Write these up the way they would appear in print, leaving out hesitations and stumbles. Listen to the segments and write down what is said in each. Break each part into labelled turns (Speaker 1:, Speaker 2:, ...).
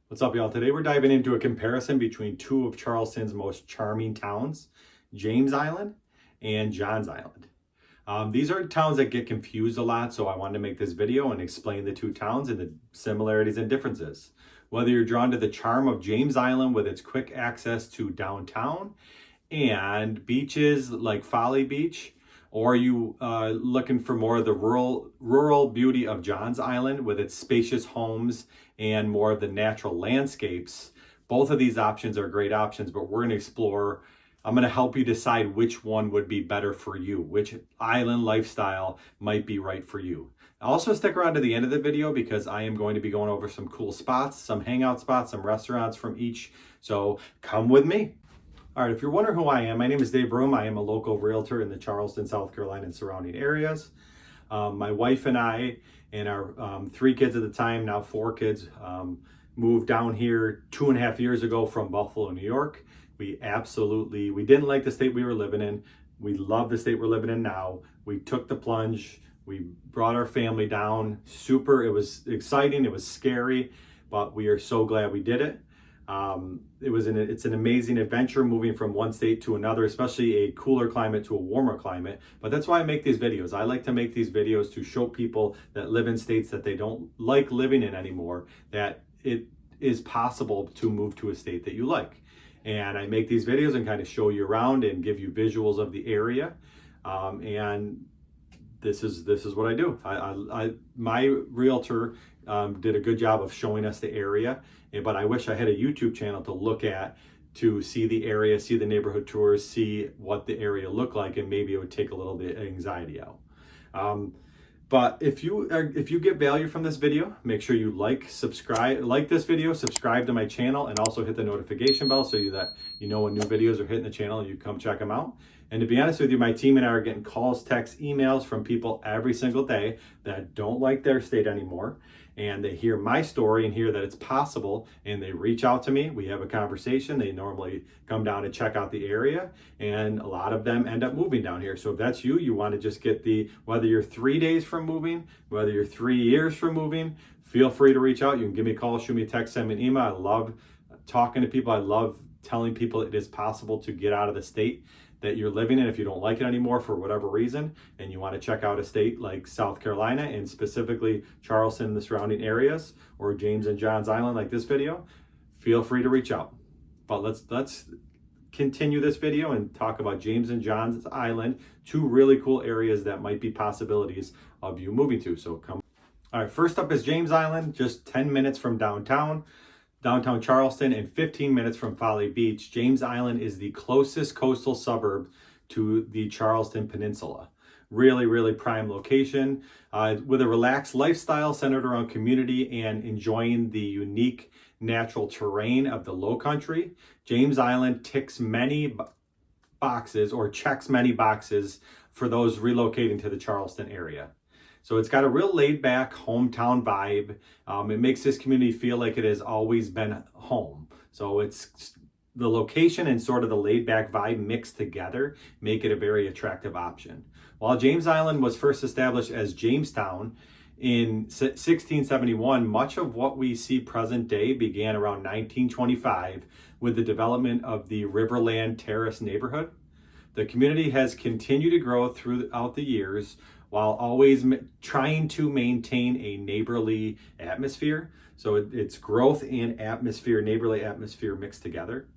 Speaker 1: What's up, y'all? Today we're diving into a comparison between two of Charleston's most charming towns, James Island and Johns Island. These are towns that get confused a lot, so I wanted to make this video and explain the two towns and the similarities and differences. Whether you're drawn to the charm of James Island with its quick access to downtown and beaches like Folly Beach, or you looking for more of the rural beauty of Johns Island with its spacious homes and more of the natural landscapes, both of these options are great options, but we're going to explore. I'm going to help you decide which one would be better for you, which island lifestyle might be right for you. Also stick around to the end of the video because I am going to be going over some cool spots, some hangout spots, some restaurants from each. So come with me. All right, if you're wondering who I am, my name is Dave Broom. I am a local realtor in the Charleston, South Carolina and surrounding areas. My wife and I and our 3 kids at the time, now 4 kids, moved down here 2.5 years ago from Buffalo, New York. We didn't like the state we were living in. We love the state we're living in now. We took the plunge. We brought our family down. It was exciting. It was scary, but we are so glad we did it. It's an amazing adventure moving from one state to another, especially a cooler climate to a warmer climate. But that's why I make these videos. I like to make these videos to show people that live in states that they don't like living in anymore, that it is possible to move to a state that you like. And I make these videos and kind of show you around and give you visuals of the area. And this is what I do. My realtor did a good job of showing us the area, but I wish I had a YouTube channel to look at to see the area, see the neighborhood tours, see what the area looked like, and maybe it would take a little bit of anxiety out. But if you get value from this video, make sure you like this video, subscribe to my channel, and also hit the notification bell so that you know when new videos are hitting the channel and you come check them out. And to be honest with you, my team and I are getting calls, texts, emails from people every single day that don't like their state anymore. And they hear my story and hear that it's possible, and they reach out to me. We have a conversation. They normally come down and check out the area, and a lot of them end up moving down here. So if that's you, you want to just get whether you're 3 days from moving, whether you're 3 years from moving, feel free to reach out. You can give me a call, shoot me a text, send me an email. I love talking to people. I love telling people it is possible to get out of the state that you're living in if you don't like it anymore for whatever reason, and you want to check out a state like South Carolina and specifically Charleston and the surrounding areas, or James and Johns Island like this video, feel free to reach out. But let's continue this video and talk about James and Johns Island, 2 really cool areas that might be possibilities of you moving to. So come. All right, first up is James Island, just 10 minutes from downtown Charleston, and 15 minutes from Folly Beach. James Island is the closest coastal suburb to the Charleston Peninsula. Really, really prime location with a relaxed lifestyle centered around community and enjoying the unique natural terrain of the low country. James Island checks many boxes for those relocating to the Charleston area. So it's got a real laid-back hometown vibe. It makes this community feel like it has always been home. So it's the location and sort of the laid-back vibe mixed together make it a very attractive option. While James Island was first established as Jamestown in 1671, much of what we see present day began around 1925 with the development of the Riverland Terrace neighborhood. The community has continued to grow throughout the years, while always trying to maintain a neighborly atmosphere. So it's growth and neighborly atmosphere mixed together.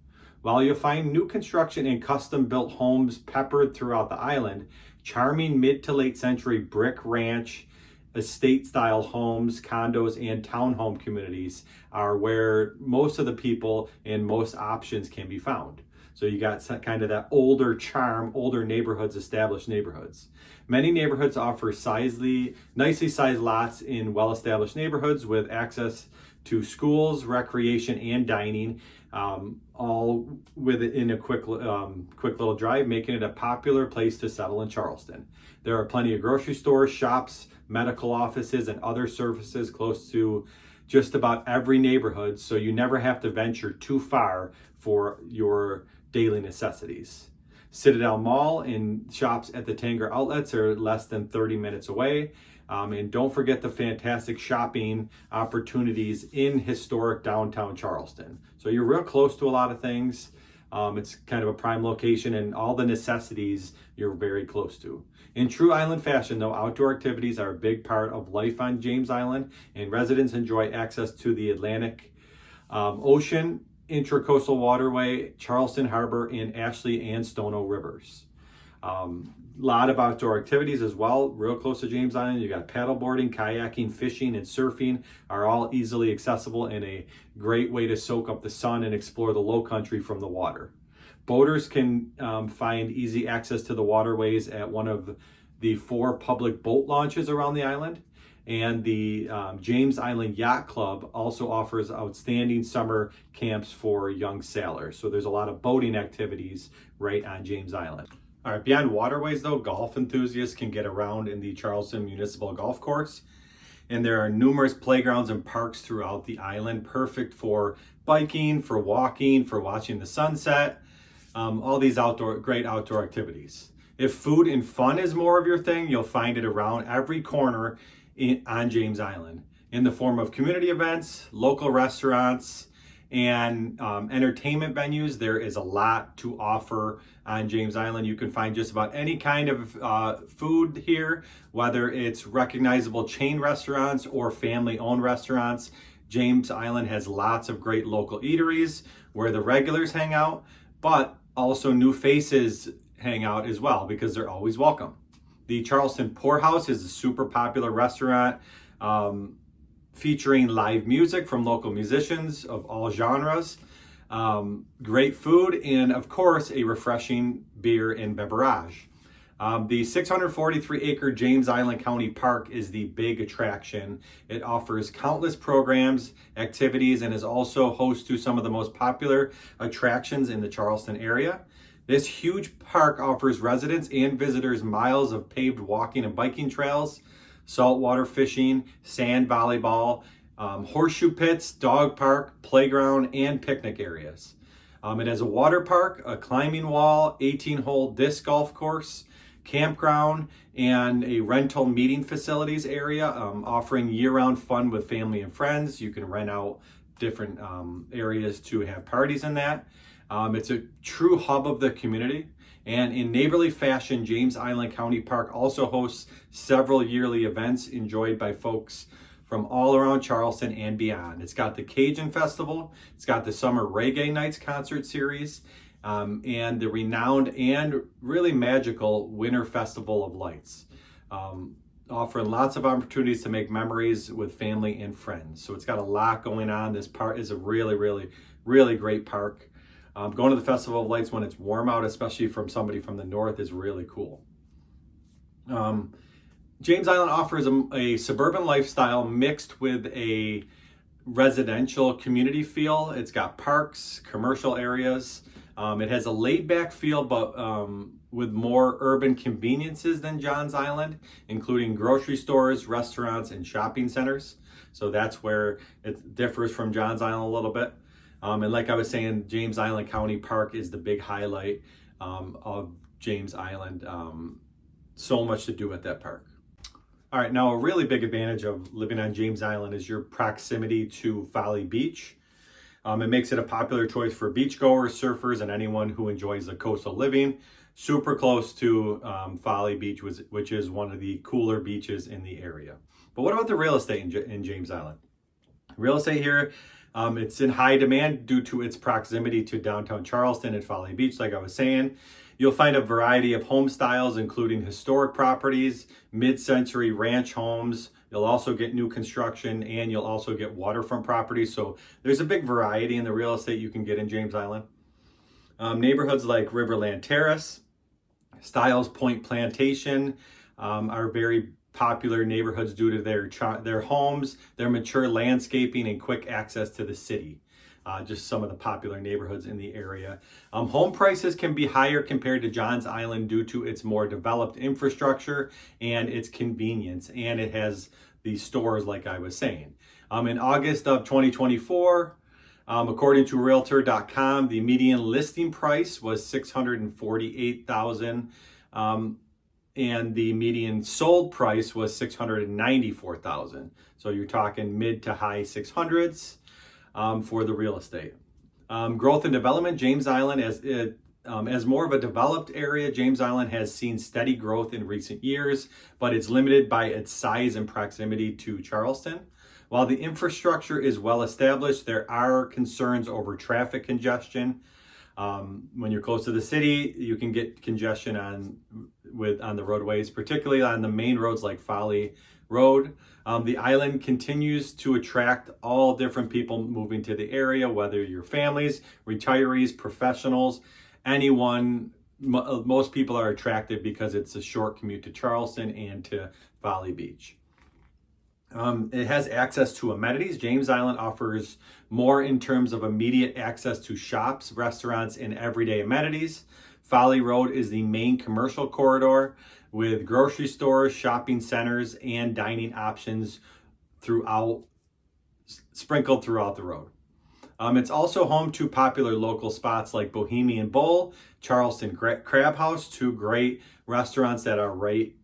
Speaker 1: While you'll find new construction and custom-built homes peppered throughout the island, charming mid to late century brick ranch, estate-style homes, condos, and townhome communities are where most of the people and most options can be found. So you got kind of that older charm, older neighborhoods, established neighborhoods. Many neighborhoods offer nicely sized lots in well-established neighborhoods with access to schools, recreation, and dining, all within a quick little drive, making it a popular place to settle in Charleston. There are plenty of grocery stores, shops, medical offices, and other services close to just about every neighborhood, so you never have to venture too far for your daily necessities. Citadel Mall and shops at the Tanger outlets are less than 30 minutes away. And don't forget the fantastic shopping opportunities in historic downtown Charleston. So you're real close to a lot of things. It's kind of a prime location, and all the necessities you're very close to. In true island fashion, though, outdoor activities are a big part of life on James Island, and residents enjoy access to the Atlantic Ocean, Intracoastal Waterway, Charleston Harbor, and Ashley and Stono rivers. Lot of outdoor activities as well, real close to James Island. You got paddleboarding, kayaking, fishing, and surfing are all easily accessible and a great way to soak up the sun and explore the low country from the water. Boaters can find easy access to the waterways at one of the 4 public boat launches around the island. And the James Island Yacht Club also offers outstanding summer camps for young sailors. So there's a lot of boating activities right on James Island. All right, beyond waterways though, golf enthusiasts can get around in the Charleston Municipal Golf Course. And there are numerous playgrounds and parks throughout the island, perfect for biking, for walking, for watching the sunset, all these great outdoor activities. If food and fun is more of your thing, you'll find it around every corner on James Island in the form of community events, local restaurants, and entertainment venues. There is a lot to offer on James Island. You can find just about any kind of food here, whether it's recognizable chain restaurants or family-owned restaurants. James Island has lots of great local eateries where the regulars hang out, but also new faces hang out as well because they're always welcome. The Charleston Poorhouse is a super popular restaurant featuring live music from local musicians of all genres, great food, and of course, a refreshing beer and beverage. The 643-acre James Island County Park is the big attraction. It offers countless programs, activities, and is also host to some of the most popular attractions in the Charleston area. This huge park offers residents and visitors miles of paved walking and biking trails, saltwater fishing, sand volleyball, horseshoe pits, dog park, playground, and picnic areas. It has a water park, a climbing wall, 18-hole disc golf course, campground, and a rental meeting facilities area, offering year-round fun with family and friends. You can rent out different areas to have parties in that. It's a true hub of the community. And in neighborly fashion, James Island County Park also hosts several yearly events enjoyed by folks from all around Charleston and beyond. It's got the Cajun Festival, it's got the Summer Reggae Nights concert series, and the renowned and really magical Winter Festival of Lights, offering lots of opportunities to make memories with family and friends. So it's got a lot going on. This park is a really, really, really great park. Going to the Festival of Lights when it's warm out, especially from somebody from the north, is really cool. James Island offers a suburban lifestyle mixed with a residential community feel. It's got parks, commercial areas. It has a laid-back feel, but with more urban conveniences than Johns Island, including grocery stores, restaurants, and shopping centers. So that's where it differs from Johns Island a little bit. And like I was saying, James Island County Park is the big highlight of James Island. So much to do at that park. All right, now a really big advantage of living on James Island is your proximity to Folly Beach. It makes it a popular choice for beachgoers, surfers, and anyone who enjoys the coastal living. Super close to Folly Beach, which is one of the cooler beaches in the area. But what about the real estate in James Island? Real estate here, it's in high demand due to its proximity to downtown Charleston and Folly Beach, like I was saying. You'll find a variety of home styles, including historic properties, mid-century ranch homes. You'll also get new construction, and you'll also get waterfront properties. So there's a big variety in the real estate you can get in James Island. Neighborhoods like Riverland Terrace, Stiles Point Plantation are very popular neighborhoods due to their homes, their mature landscaping, and quick access to the city. Just some of the popular neighborhoods in the area. Home prices can be higher compared to Johns Island due to its more developed infrastructure and its convenience, and it has these stores like I was saying. In August of 2024, according to Realtor.com, the median listing price was $648,000. and the median sold price was $694,000. So you're talking mid to high 600s for the real estate. Growth and development, James Island as more of a developed area, James Island has seen steady growth in recent years, but it's limited by its size and proximity to Charleston. While the infrastructure is well established, there are concerns over traffic congestion. When you're close to the city, you can get congestion on the roadways, particularly on the main roads like Folly Road. The island continues to attract all different people moving to the area, whether you're families, retirees, professionals, anyone. Most people are attracted because it's a short commute to Charleston and to Folly Beach. It has access to amenities. James Island offers more in terms of immediate access to shops, restaurants, and everyday amenities. Folly Road is the main commercial corridor with grocery stores, shopping centers, and dining options sprinkled throughout the road. It's also home to popular local spots like Bohemian Bowl, Charleston Crab House, two great restaurants that are right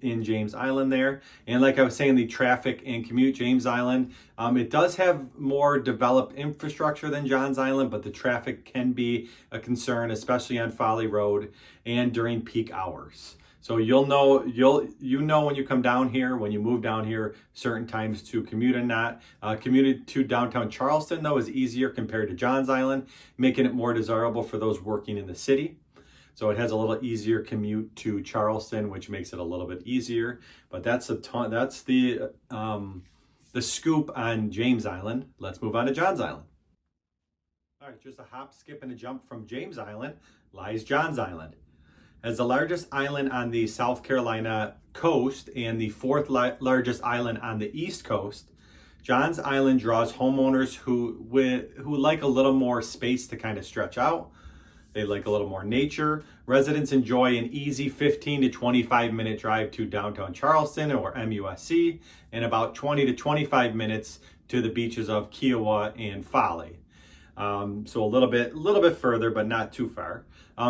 Speaker 1: in James Island there. And like I was saying, the traffic and commute, James Island, it does have more developed infrastructure than Johns Island, but the traffic can be a concern, especially on Folly Road and during peak hours. So you'll know when you come down here, when you move down here, certain times to commute and not. Commute to downtown Charleston, though, is easier compared to Johns Island, making it more desirable for those working in the city. So it has a little easier commute to Charleston, which makes it a little bit easier. But that's the scoop on James Island. Let's move on to Johns Island. All right, just a hop, skip, and a jump from James Island lies Johns Island. As the largest island on the South Carolina coast and the fourth largest island on the East Coast, Johns Island draws homeowners who like a little more space to kind of stretch out. They like a little more nature. Residents enjoy an easy 15 to 25 minute drive to downtown Charleston or MUSC, and about 20 to 25 minutes to the beaches of Kiawah and Folly. So a little bit further, but not too far.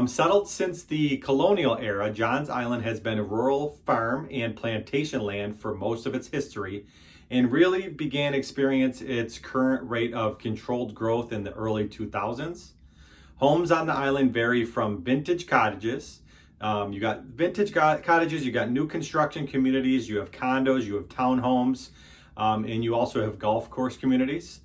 Speaker 1: Settled since the colonial era, Johns Island has been a rural farm and plantation land for most of its history, and really began experience its current rate of controlled growth in the early 2000s. Homes on the island vary from vintage cottages. You got vintage cottages, you got new construction communities, you have condos, you have townhomes, and you also have golf course communities.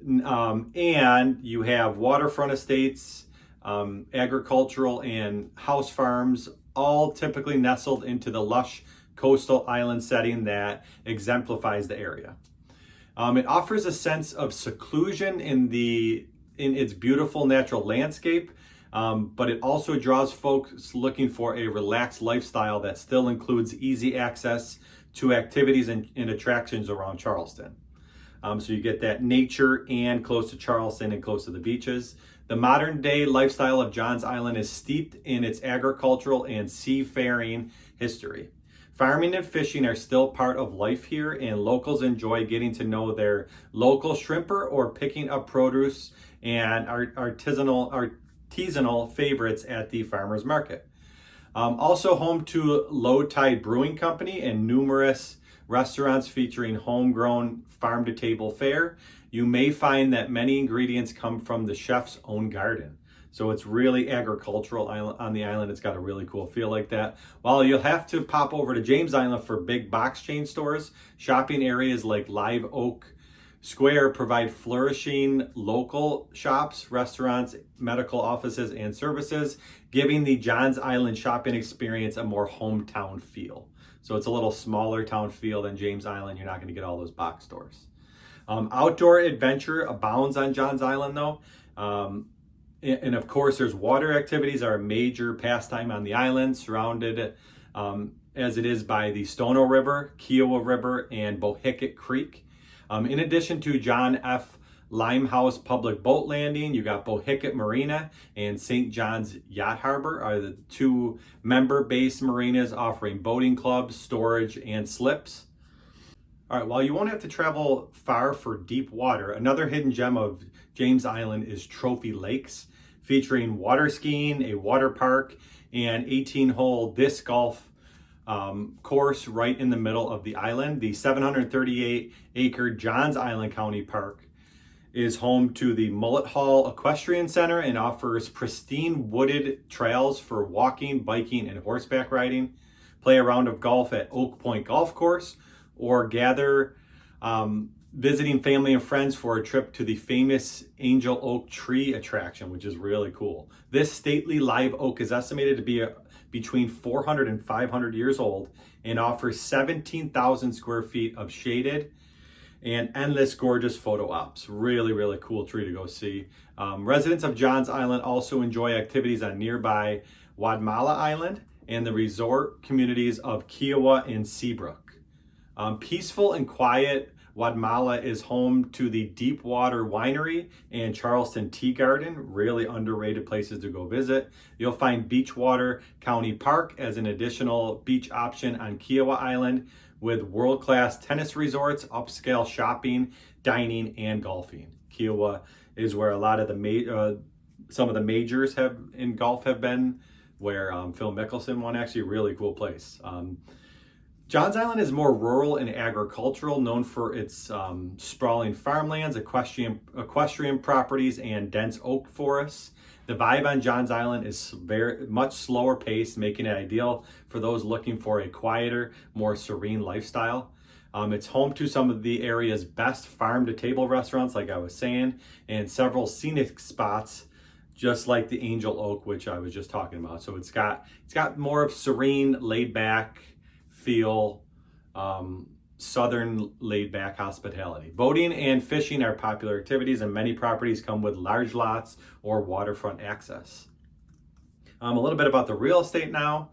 Speaker 1: And you have waterfront estates, agricultural and house farms, all typically nestled into the lush coastal island setting that exemplifies the area. It offers a sense of seclusion in its beautiful natural landscape, but it also draws folks looking for a relaxed lifestyle that still includes easy access to activities and attractions around Charleston. So you get that nature and close to Charleston and close to the beaches. The modern day lifestyle of Johns Island is steeped in its agricultural and seafaring history. Farming and fishing are still part of life here, and locals enjoy getting to know their local shrimper or picking up produce and artisanal favorites at the farmers market. Also home to Low Tide Brewing Company and numerous restaurants featuring homegrown farm-to-table fare. You may find that many ingredients come from the chef's own garden. So it's really agricultural on the island. It's got a really cool feel like that. While you'll have to pop over to James Island for big box chain stores, shopping areas like Live Oak Square provide flourishing local shops, restaurants, medical offices, and services, giving the Johns Island shopping experience a more hometown feel. So it's a little smaller town feel than James Island. You're not going to get all those box stores. Outdoor adventure abounds on Johns Island, though. And of course, there's water activities are a major pastime on the island, surrounded as it is by the Stono River, Kiawah River, and Bohicket Creek. In addition to John F. Limehouse Public Boat Landing, you got Bohicket Marina and St. John's Yacht Harbor are the two member-based marinas offering boating clubs, storage, and slips. All right, while you won't have to travel far for deep water, another hidden gem of James Island is Trophy Lakes, featuring water skiing, a water park, and 18-hole disc golf course right in the middle of the island. The 738-acre Johns Island County Park is home to the Mullet Hall Equestrian Center and offers pristine wooded trails for walking, biking, and horseback riding. Play a round of golf at Oak Point Golf Course, or gather visiting family and friends for a trip to the famous Angel Oak Tree attraction, which is really cool. This stately live oak is estimated to be between 400 and 500 years old and offers 17,000 square feet of shaded and endless gorgeous photo ops. Really, really cool tree to go see. Residents of Johns Island also enjoy activities on nearby Wadmala Island and the resort communities of Kiawah and Seabrook. Peaceful and quiet, Wadmala is home to the Deepwater Winery and Charleston Tea Garden, really underrated places to go visit. You'll find Beachwater County Park as an additional beach option on Kiawah Island, with world-class tennis resorts, upscale shopping, dining, and golfing. Kiawah is where a lot of the some of the majors in golf have been, where Phil Mickelson won. Actually, a really cool place. Johns Island is more rural and agricultural, known for its sprawling farmlands, equestrian properties, and dense oak forests. The vibe on Johns Island is very much slower paced, making it ideal for those looking for a quieter, more serene lifestyle. It's home to some of the area's best farm-to-table restaurants, like I was saying, and several scenic spots, just like the Angel Oak, which I was just talking about. So it's got more of serene, laid-back feel, southern laid-back hospitality. Boating and fishing are popular activities, and many properties come with large lots or waterfront access. A little bit about the real estate now.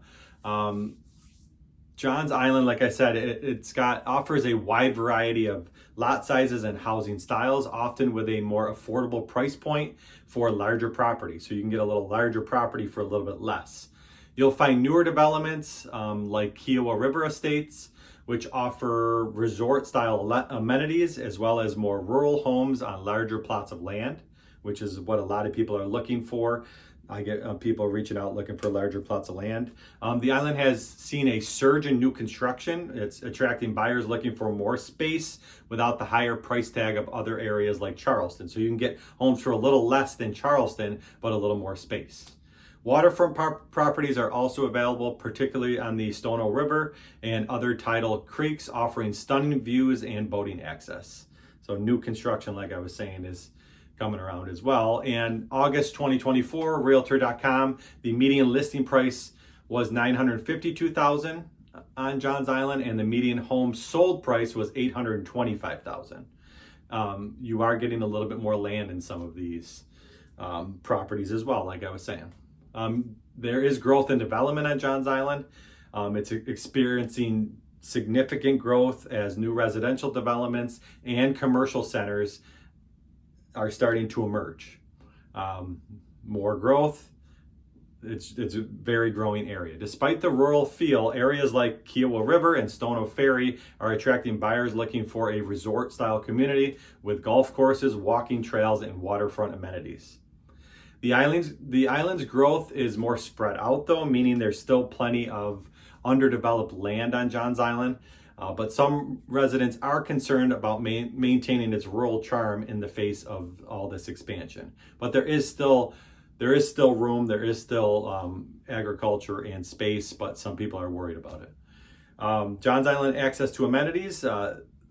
Speaker 1: Johns Island, like I said, it offers a wide variety of lot sizes and housing styles, often with a more affordable price point for larger properties. So you can get a little larger property for a little bit less. You'll find newer developments like Kiawah River Estates, which offer resort-style amenities, as well as more rural homes on larger plots of land, which is what a lot of people are looking for. I get people reaching out looking for larger plots of land. The island has seen a surge in new construction. It's attracting buyers looking for more space without the higher price tag of other areas like Charleston. So you can get homes for a little less than Charleston, but a little more space. Waterfront properties are also available, particularly on the Stono River and other tidal creeks, offering stunning views and boating access. So new construction, like I was saying, is coming around as well. And August 2024, Realtor.com, the median listing price was $952,000 on Johns Island, and the median home sold price was $825,000. You are getting a little bit more land in some of these properties as well, like I was saying. There is growth and development on Johns Island. It's experiencing significant growth as new residential developments and commercial centers are starting to emerge. More growth. It's a very growing area. Despite the rural feel, areas like Kiawah River and Stono Ferry are attracting buyers looking for a resort-style community with golf courses, walking trails, and waterfront amenities. The island's growth is more spread out, though, meaning there's still plenty of underdeveloped land on Johns Island, but some residents are concerned about maintaining its rural charm in the face of all this expansion. But there is still room, there is still agriculture and space, but some people are worried about it. Johns Island access to amenities.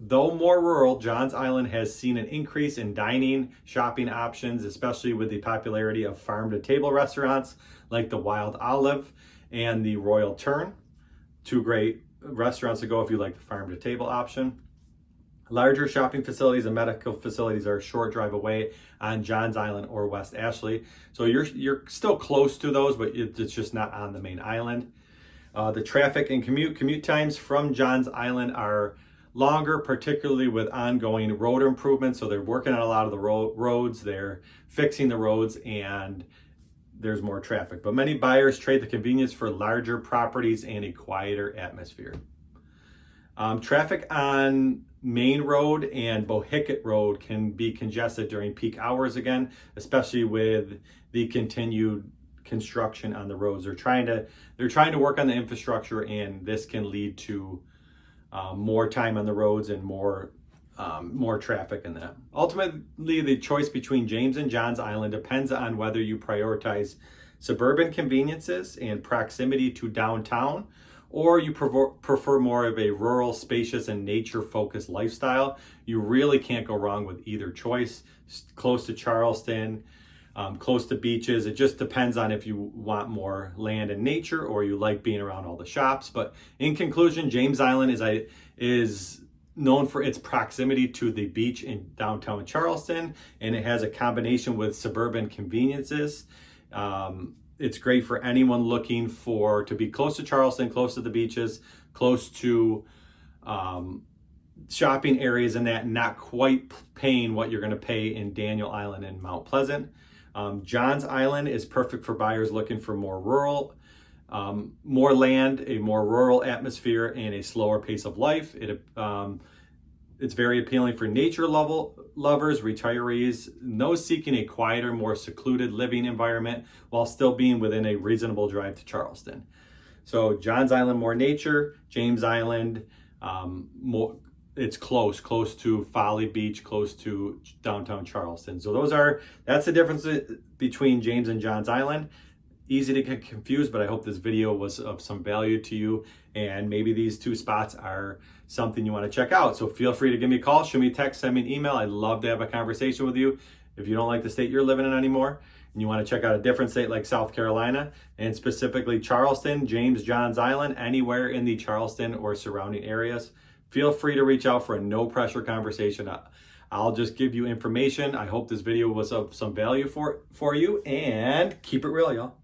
Speaker 1: Though more rural, Johns Island has seen an increase in dining, shopping options, especially with the popularity of farm-to-table restaurants like the Wild Olive and the Royal Tern. Two great restaurants to go if you like the farm-to-table option. Larger shopping facilities and medical facilities are a short drive away on Johns Island or West Ashley. So you're still close to those, but it's just not on the main island. The traffic and commute times from Johns Island are longer, particularly with ongoing road improvements. So they're working on a lot of the roads, they're fixing the roads, and there's more traffic. But many buyers trade the convenience for larger properties and a quieter atmosphere. Traffic on Main Road and Bohicket Road can be congested during peak hours again, especially with the continued construction on the roads. They're trying to work on the infrastructure, and this can lead to more time on the roads and more traffic in that. Ultimately, the choice between James and Johns Island depends on whether you prioritize suburban conveniences and proximity to downtown, or you prefer more of a rural, spacious, and nature-focused lifestyle. You really can't go wrong with either choice. Close to Charleston, close to beaches. It just depends on if you want more land and nature or you like being around all the shops. But in conclusion, James Island is known for its proximity to the beach in downtown Charleston, and it has a combination with suburban conveniences. It's great for anyone looking to be close to Charleston, close to the beaches, close to shopping areas, and that not quite paying what you're going to pay in Daniel Island and Mount Pleasant. Johns Island is perfect for buyers looking for more rural, more land, a more rural atmosphere, and a slower pace of life. It's very appealing for nature lovers, retirees, and those seeking a quieter, more secluded living environment while still being within a reasonable drive to Charleston. So Johns Island, more nature. James Island, it's close to Folly Beach, close to downtown Charleston. So that's the difference between James and Johns Island. Easy to get confused, but I hope this video was of some value to you, and maybe these two spots are something you want to check out. So feel free to give me a call, shoot me a text, send me an email. I'd love to have a conversation with you. If you don't like the state you're living in anymore and you want to check out a different state like South Carolina, and specifically Charleston, James, Johns Island, anywhere in the Charleston or surrounding areas, feel free to reach out for a no pressure conversation. I'll just give you information. I hope this video was of some value for you, and keep it real, y'all.